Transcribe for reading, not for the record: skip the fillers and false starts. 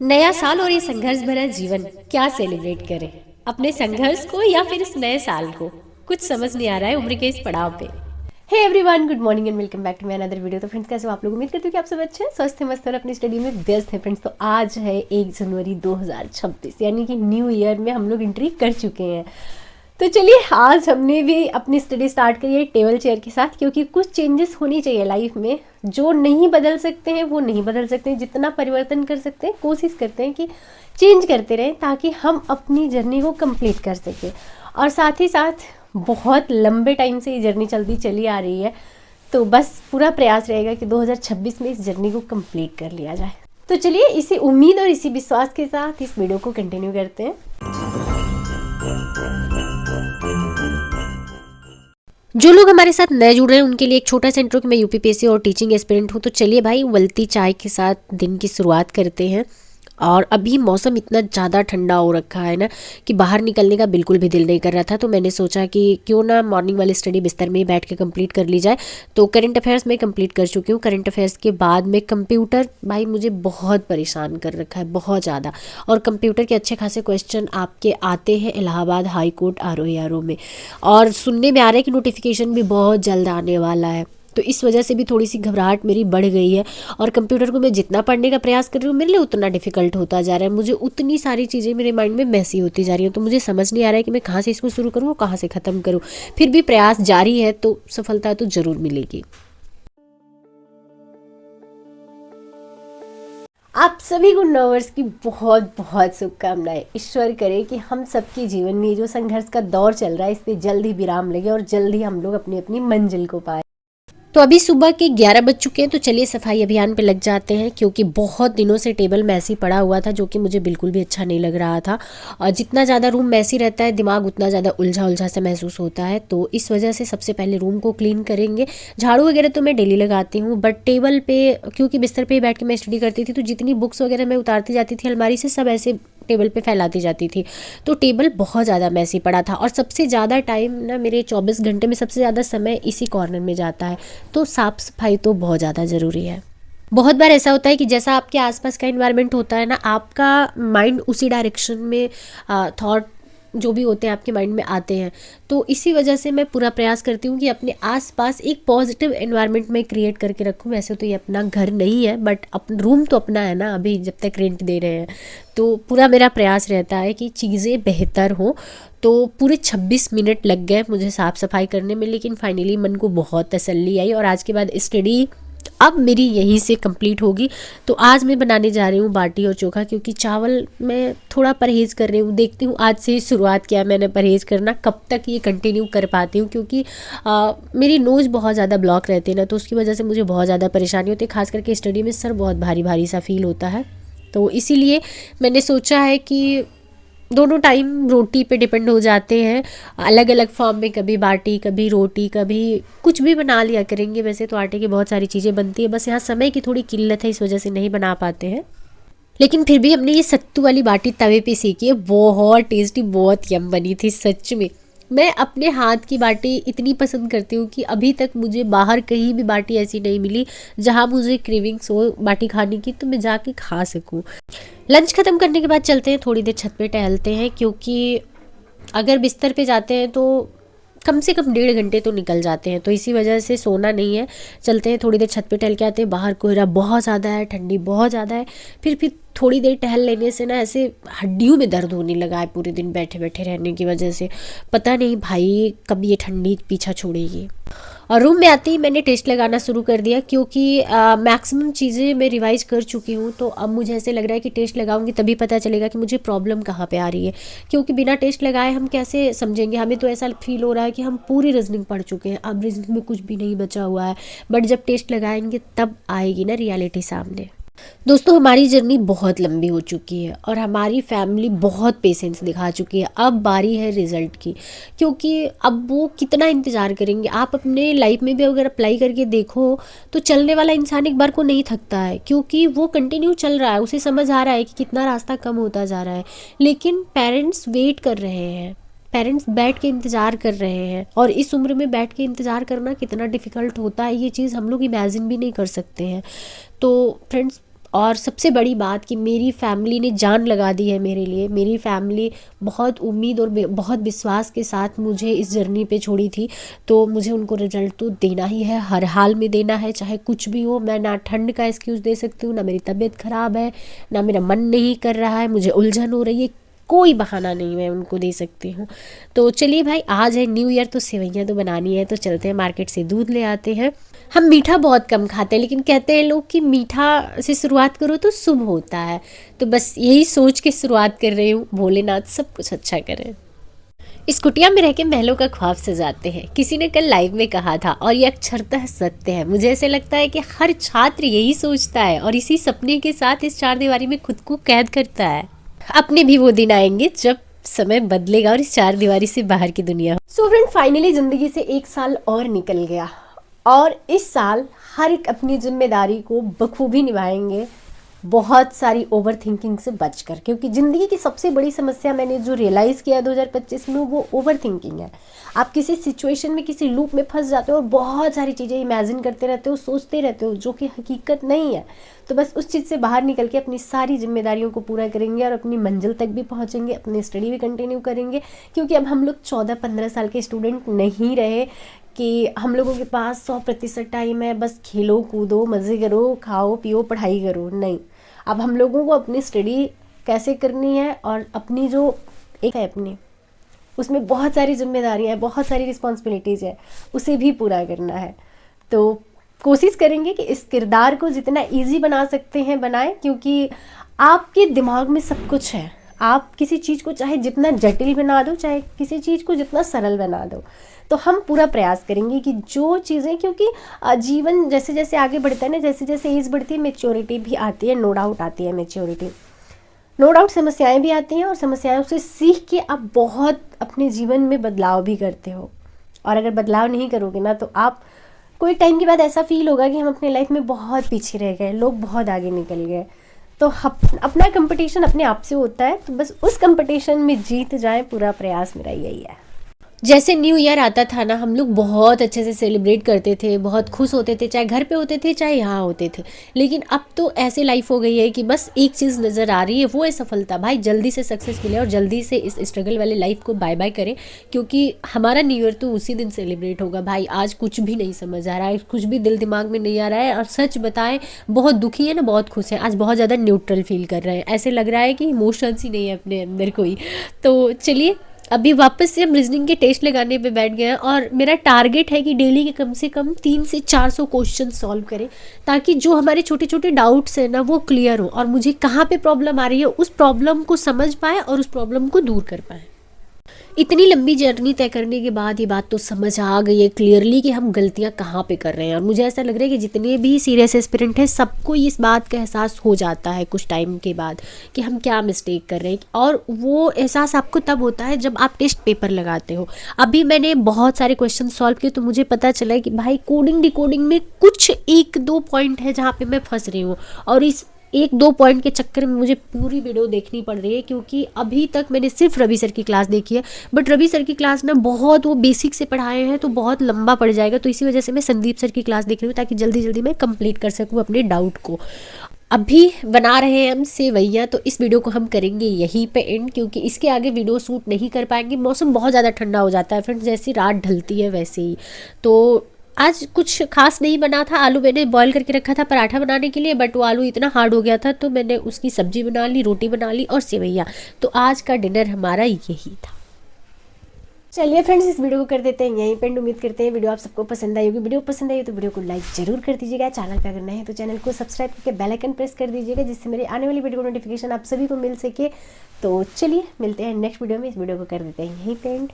नया साल और ये संघर्ष भरा जीवन, क्या सेलिब्रेट करें? अपने संघर्ष को या फिर इस नए साल को? कुछ समझ नहीं आ रहा है उम्र के इस पड़ाव पे। Hey everyone, good morning and welcome back to my another video. तो फ्रेंड्स, कैसे हो आप लोग? उम्मीद करती हूँ कि आप सब अच्छे हैं, स्वस्थ हैं, मस्त हैं और अपनी स्टडी में व्यस्त हैं। फ्रेंड्स, तो आज है 1 जनवरी 2026, यानी कि न्यू ईयर में हम लोग एंट्री कर चुके हैं। तो चलिए, आज हमने भी अपनी स्टडी स्टार्ट करी है टेबल चेयर के साथ, क्योंकि कुछ चेंजेस होनी चाहिए लाइफ में। जो नहीं बदल सकते हैं वो नहीं बदल सकते हैं, जितना परिवर्तन कर सकते हैं कोशिश करते हैं कि चेंज करते रहें, ताकि हम अपनी जर्नी को कंप्लीट कर सकें। और साथ ही साथ बहुत लंबे टाइम से ये जर्नी चलती चली आ रही है, तो बस पूरा प्रयास रहेगा कि 2026 में इस जर्नी को कंप्लीट कर लिया जाए। तो चलिए, इसी उम्मीद और इसी विश्वास के साथ इस वीडियो को कंटिन्यू करते हैं। जो लोग हमारे साथ नए जुड़ रहे हैं उनके लिए एक छोटा सा इंट्रो कि मैं यूपीपीएससी और टीचिंग एस्पिरेंट हूँ। तो चलिए भाई, उबलती चाय के साथ दिन की शुरुआत करते हैं। और अभी मौसम इतना ज़्यादा ठंडा हो रखा है ना कि बाहर निकलने का बिल्कुल भी दिल नहीं कर रहा था। तो मैंने सोचा कि क्यों ना मॉर्निंग वाली स्टडी बिस्तर में ही बैठ के कंप्लीट कर ली जाए। तो करंट अफेयर्स में कंप्लीट कर चुकी हूँ। करंट अफेयर्स के बाद में कंप्यूटर, भाई मुझे बहुत परेशान कर रखा है, बहुत ज़्यादा। और कंप्यूटर के अच्छे खासे क्वेश्चन आपके आते हैं इलाहाबाद हाई कोर्ट RO में, और सुनने में आ रहा है कि नोटिफिकेशन भी बहुत जल्द आने वाला है। तो इस वजह से भी थोड़ी सी घबराहट मेरी बढ़ गई है। और कंप्यूटर को मैं जितना पढ़ने का प्रयास कर रही हूँ, मेरे लिए उतना डिफिकल्ट होता जा रहा है। मुझे उतनी सारी चीज़ें मेरे माइंड में मैसी होती जा रही हैं। तो मुझे समझ नहीं आ रहा है कि मैं कहाँ से इसको शुरू करूँ और कहाँ से ख़त्म करूँ। फिर भी प्रयास जारी है, तो सफलता तो ज़रूर मिलेगी। आप सभी को नववर्ष की बहुत बहुत शुभकामनाएं। ईश्वर करे कि हम सबके जीवन में जो संघर्ष का दौर चल रहा है, इस पे जल्द ही विराम लगे और जल्द ही हम लोग अपनी अपनी मंजिल को पाए। तो अभी सुबह के 11 बज चुके हैं। तो चलिए सफाई अभियान पे लग जाते हैं, क्योंकि बहुत दिनों से टेबल मैसी पड़ा हुआ था, जो कि मुझे बिल्कुल भी अच्छा नहीं लग रहा था। और जितना ज़्यादा रूम मैसी रहता है, दिमाग उतना ज़्यादा उलझा उलझा सा महसूस होता है। तो इस वजह से सबसे पहले रूम को क्लीन करेंगे। झाड़ू वगैरह तो मैं डेली लगाती हूँ, बट टेबल पे, क्योंकि बिस्तर पे ही बैठ के मैं स्टडी करती थी, तो जितनी बुक्स वगैरह मैं उतारती जाती थी अलमारी से, सब ऐसे टेबल पे फैलाती जाती थी। तो टेबल बहुत ज़्यादा मैसी पड़ा था। और सबसे ज़्यादा टाइम ना, मेरे 24 घंटे में सबसे ज़्यादा समय इसी कॉर्नर में जाता है। तो साफ़ सफाई तो बहुत ज़्यादा ज़रूरी है। बहुत बार ऐसा होता है कि जैसा आपके आसपास का इन्वायरमेंट होता है ना, आपका माइंड उसी डायरेक्शन में थॉट जो भी होते हैं आपके माइंड में आते हैं। तो इसी वजह से मैं पूरा प्रयास करती हूँ कि अपने आसपास एक पॉजिटिव एनवायरनमेंट में क्रिएट करके रखूँ। वैसे तो ये अपना घर नहीं है, बट अपना रूम तो अपना है ना, अभी जब तक रेंट दे रहे हैं। तो पूरा मेरा प्रयास रहता है कि चीज़ें बेहतर हों। तो पूरे 26 मिनट लग गए मुझे साफ़ सफाई करने में, लेकिन फाइनली मन को बहुत तसल्ली आई। और आज के बाद स्टडी अब मेरी यहीं से कंप्लीट होगी। तो आज मैं बनाने जा रही हूँ बाटी और चोखा, क्योंकि चावल मैं थोड़ा परहेज़ कर रही हूँ। देखती हूँ, आज से ही शुरुआत किया मैंने परहेज़ करना, कब तक ये कंटिन्यू कर पाती हूँ। क्योंकि मेरी नोज़ बहुत ज़्यादा ब्लॉक रहती है ना, तो उसकी वजह से मुझे बहुत ज़्यादा परेशानी होती है। खास करके स्टडी में सर बहुत भारी भारी सा फील होता है। तो इसीलिए मैंने सोचा है कि दोनों टाइम रोटी पे डिपेंड हो जाते हैं, अलग अलग फॉर्म में, कभी बाटी, कभी रोटी, कभी कुछ भी बना लिया करेंगे। वैसे तो आटे की बहुत सारी चीज़ें बनती है, बस यहाँ समय की थोड़ी किल्लत है, इस वजह से नहीं बना पाते हैं। लेकिन फिर भी हमने ये सत्तू वाली बाटी तवे पे सीखी है, बहुत टेस्टी, बहुत यम बनी थी सच में। मैं अपने हाथ की बाटी इतनी पसंद करती हूँ कि अभी तक मुझे बाहर कहीं भी बाटी ऐसी नहीं मिली जहाँ मुझे क्रेविंग्स हो बाटी खाने की, तो मैं जाके खा सकूँ। लंच ख़त्म करने के बाद चलते हैं, थोड़ी देर छत पे टहलते हैं, क्योंकि अगर बिस्तर पे जाते हैं तो कम से कम 1.5 घंटे तो निकल जाते हैं। तो इसी वजह से सोना नहीं है, चलते हैं थोड़ी देर छत पे टहल के आते हैं। बाहर कोहरा बहुत ज़्यादा है, ठंडी बहुत ज़्यादा है। फिर थोड़ी देर टहल लेने से ना ऐसे हड्डियों में दर्द होने लगा है, पूरे दिन बैठे बैठे रहने की वजह से। पता नहीं भाई कब ये ठंडी पीछा छोड़ेगी। और रूम में आते ही मैंने टेस्ट लगाना शुरू कर दिया, क्योंकि मैक्सिमम चीज़ें मैं रिवाइज कर चुकी हूँ। तो अब मुझे ऐसे लग रहा है कि टेस्ट लगाऊंगी तभी पता चलेगा कि मुझे प्रॉब्लम कहाँ पे आ रही है। क्योंकि बिना टेस्ट लगाए हम कैसे समझेंगे? हमें तो ऐसा फील हो रहा है कि हम पूरी रीजनिंग पढ़ चुके हैं, अब रीजनिंग में कुछ भी नहीं बचा हुआ है। बट जब टेस्ट लगाएंगे तब आएगी ना रियलिटी सामने। दोस्तों, हमारी जर्नी बहुत लंबी हो चुकी है और हमारी फैमिली बहुत पेशेंस दिखा चुकी है। अब बारी है रिज़ल्ट की, क्योंकि अब वो कितना इंतज़ार करेंगे। आप अपने लाइफ में भी अगर अप्लाई करके देखो तो चलने वाला इंसान एक बार को नहीं थकता है, क्योंकि वो कंटिन्यू चल रहा है, उसे समझ आ रहा है कि कितना रास्ता कम होता जा रहा है। लेकिन पेरेंट्स वेट कर रहे हैं, पेरेंट्स बैठ के इंतज़ार कर रहे हैं। और इस उम्र में बैठ के इंतज़ार करना कितना डिफ़िकल्ट होता है, ये चीज़ हम लोग इमेजिन भी नहीं कर सकते हैं। तो फ्रेंड्स, और सबसे बड़ी बात कि मेरी फैमिली ने जान लगा दी है मेरे लिए। मेरी फैमिली बहुत उम्मीद और बहुत विश्वास के साथ मुझे इस जर्नी पे छोड़ी थी, तो मुझे उनको रिजल्ट तो देना ही है, हर हाल में देना है, चाहे कुछ भी हो। मैं ना ठंड का एक्सक्यूज़ दे सकती हूँ, ना मेरी तबीयत ख़राब है, ना मेरा मन नहीं कर रहा है, मुझे उलझन हो रही है, कोई बहाना नहीं मैं उनको दे सकती हूँ। तो चलिए भाई, आज है न्यू ईयर, तो सेवइयाँ तो बनानी है, तो चलते हैं मार्केट से दूध ले आते हैं। हम मीठा बहुत कम खाते हैं, लेकिन कहते हैं लोग कि मीठा से शुरुआत करो तो शुभ होता है। तो बस यही सोच के शुरुआत कर रही हूँ। भोलेनाथ सब कुछ अच्छा करें। इस कुटिया में रह के महलों का ख्वाब सजाते हैं, किसी ने कल लाइव में कहा था, और ये अक्षरतः सत्य है। मुझे ऐसे लगता है कि हर छात्र यही सोचता है और इसी सपने के साथ इस चार दीवारी में खुद को कैद करता है। अपने भी वो दिन आएंगे जब समय बदलेगा और इस चार दीवारी से बाहर की दुनिया हो। सो फ्रेंड, फाइनली जिंदगी से एक साल और निकल गया, और इस साल हर एक अपनी जिम्मेदारी को बखूबी निभाएंगे, बहुत सारी ओवर थिंकिंग से बचकर। क्योंकि ज़िंदगी की सबसे बड़ी समस्या मैंने जो रियलाइज़ किया 2025 में, वो ओवर थिंकिंग है। आप किसी सिचुएशन में, किसी लूप में फंस जाते हो और बहुत सारी चीज़ें इमेजिन करते रहते हो, सोचते रहते हो, जो कि हकीकत नहीं है। तो बस उस चीज़ से बाहर निकल के अपनी सारी जिम्मेदारियों को पूरा करेंगे और अपनी मंजिल तक भी पहुँचेंगे, अपनी स्टडी भी कंटिन्यू करेंगे। क्योंकि अब हम लोग 14-15 साल के स्टूडेंट नहीं रहे कि हम लोगों के पास 100% टाइम है, बस खेलो कूदो, मज़े करो, खाओ पियो, पढ़ाई करो। नहीं, अब हम लोगों को अपनी स्टडी कैसे करनी है, और अपनी जो एक है अपनी, उसमें बहुत सारी जिम्मेदारियां हैं, बहुत सारी रिस्पॉन्सिबिलिटीज़ है, उसे भी पूरा करना है। तो कोशिश करेंगे कि इस किरदार को जितना इजी बना सकते हैं बनाएं, क्योंकि आपके दिमाग में सब कुछ है। आप किसी चीज़ को चाहे जितना जटिल बना दो, चाहे किसी चीज़ को जितना सरल बना दो, तो हम पूरा प्रयास करेंगे कि जो चीज़ें, क्योंकि जीवन जैसे जैसे आगे बढ़ता है ना, जैसे जैसे एज बढ़ती है, मैच्योरिटी भी आती है, नो डाउट आती है मैच्योरिटी, नो डाउट समस्याएं भी आती हैं, और समस्याओं से सीख के आप बहुत अपने जीवन में बदलाव भी करते हो। और अगर बदलाव नहीं करोगे ना, तो आप कोई टाइम के बाद ऐसा फील होगा कि हम अपने लाइफ में बहुत पीछे रह गए, लोग बहुत आगे निकल गए। तो अपना कंपटीशन अपने आप से होता है, तो बस उस कंपटीशन में जीत जाए, पूरा प्रयास मेरा यही है। जैसे न्यू ईयर आता था ना, हम लोग बहुत अच्छे से सेलिब्रेट करते थे, बहुत खुश होते थे, चाहे घर पे होते थे चाहे यहाँ होते थे। लेकिन अब तो ऐसे लाइफ हो गई है कि बस एक चीज़ नज़र आ रही है, वो है सफलता। भाई जल्दी से सक्सेस मिले और जल्दी से इस स्ट्रगल वाले लाइफ को बाय बाय करें, क्योंकि हमारा न्यू ईयर तो उसी दिन सेलिब्रेट होगा। भाई आज कुछ भी नहीं समझ आ रहा है, कुछ भी दिल दिमाग में नहीं आ रहा है, और सच बताएं बहुत दुखी है ना बहुत खुश है, आज बहुत ज़्यादा न्यूट्रल फील कर रहे हैं। ऐसे लग रहा है कि इमोशंस ही नहीं है अपने अंदर कोई। तो चलिए, अभी वापस से हम रीजनिंग के टेस्ट लगाने पे बैठ गए हैं, और मेरा टारगेट है कि डेली के कम से कम 300 से 400 क्वेश्चन सॉल्व करें, ताकि जो हमारे छोटे छोटे डाउट्स हैं ना, वो क्लियर हो, और मुझे कहाँ पे प्रॉब्लम आ रही है उस प्रॉब्लम को समझ पाए और उस प्रॉब्लम को दूर कर पाए। इतनी लंबी जर्नी तय करने के बाद ये बात तो समझ आ गई है क्लियरली कि हम गलतियां कहाँ पे कर रहे हैं। और मुझे ऐसा लग रहा है कि जितने भी सीरियस एस्पिरेंट हैं, सबको इस बात का एहसास हो जाता है कुछ टाइम के बाद कि हम क्या मिस्टेक कर रहे हैं, और वो एहसास आपको तब होता है जब आप टेस्ट पेपर लगाते हो। अभी मैंने बहुत सारे क्वेश्चन सॉल्व किए, तो मुझे पता चला कि भाई कोडिंग डिकोडिंग में कुछ 1-2 पॉइंट है जहाँ पर मैं फंस रही हूँ, और इस 1-2 पॉइंट के चक्कर में मुझे पूरी वीडियो देखनी पड़ रही है। क्योंकि अभी तक मैंने सिर्फ रवि सर की क्लास देखी है, बट रवि सर की क्लास ना बहुत वो बेसिक से पढ़ाए हैं, तो बहुत लंबा पड़ जाएगा। तो इसी वजह से मैं संदीप सर की क्लास देख रही हूँ, ताकि जल्दी जल्दी मैं कंप्लीट कर सकूँ अपने डाउट को। अभी बना रहे हैं हम सेवइयाँ, तो इस वीडियो को हम करेंगे यहीं पे एंड, क्योंकि इसके आगे वीडियो शूट नहीं कर पाएंगे। मौसम बहुत ज़्यादा ठंडा हो जाता है फ्रेंड्स, जैसी रात ढलती है वैसे ही। तो आज कुछ खास नहीं बना था। आलू मैंने बॉईल करके रखा था पराठा बनाने के लिए, बट वो आलू इतना हार्ड हो गया था, तो मैंने उसकी सब्जी बना ली, रोटी बना ली और सेवइयाँ। तो आज का डिनर हमारा यही था। चलिए फ्रेंड्स, इस वीडियो को कर देते हैं यहीं पे। उम्मीद करते हैं वीडियो आप सबको पसंद आई होगी। वीडियो पसंद आई तो वीडियो को लाइक जरूर कर दीजिएगा। चैनल पे अगर नए हैं तो चैनल को सब्सक्राइब करके बेल आइकन प्रेस कर दीजिएगा, जिससे मेरी आने वाली वीडियो को नोटिफिकेशन आप सभी को मिल सके। तो चलिए मिलते हैं नेक्स्ट वीडियो में। इस वीडियो को कर देते हैं यहीं पे एंड।